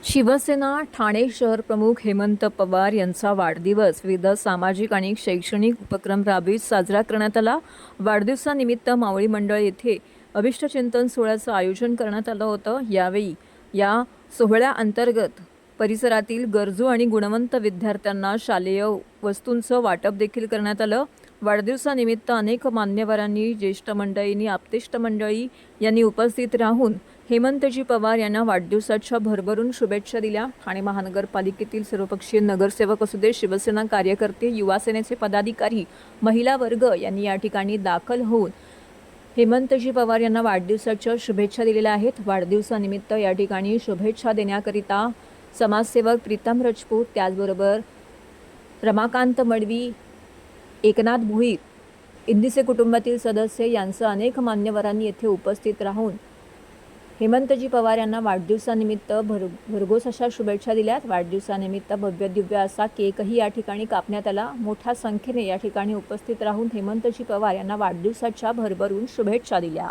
शिवसेना ठाणे शहर प्रमुख हेमंत पवार यांचा वाढदिवस विविध सामाजिक आणि शैक्षणिक उपक्रम राबवित साजरा करण्यात आला। वाढदिवसानिमित्त मावळी मंडळ येथे अभिष्टचिंतन सोहळ्याचं आयोजन करण्यात आलं होतं। यावेळी या सोहळ्याअंतर्गत परिसरातील गरजू आणि गुणवंत विद्यार्थ्यांना शालेय वस्तूंचं वाटप देखील करण्यात आलं। वाढदिवसानिमित्त अनेक मान्यवरांनी, ज्येष्ठ मंडळींनी, आप्तेष्ट मंडळी यांनी उपस्थित राहून हेमंतजी पवार यांना वाढदिवसाच्या भरभरून शुभेच्छा दिल्या। ठाणे महानगरपालिकेतील सर्वपक्षीय नगरसेवक असू दे, शिवसेना कार्यकर्ते, युवा सेनेचे पदाधिकारी, महिला वर्ग यांनी या ठिकाणी दाखल होऊन हेमंतजी पवार यांना वाढदिवसाच्या शुभेच्छा दिलेल्या आहेत। वाढदिवसानिमित्त या ठिकाणी शुभेच्छा देण्याकरिता समाजसेवक प्रीतम राजपूत, त्याचबरोबर रमाकांत मडवी, एकनाथ भुईर, इंदिसे कुटुंबातील सदस्य यांचं अनेक मान्यवरांनी येथे उपस्थित राहून हेमंतजी पवार यांना वाढदिवसानिमित्त भरघोस अशा शुभेच्छा दिल्यात। वाढदिवसानिमित्त भव्य दिव्य असा केकही या ठिकाणी कापण्यात आला। मोठ्या संख्येने या ठिकाणी उपस्थित राहून हेमंतजी पवार यांना वाढदिवसाच्या भरभरून शुभेच्छा दिल्या।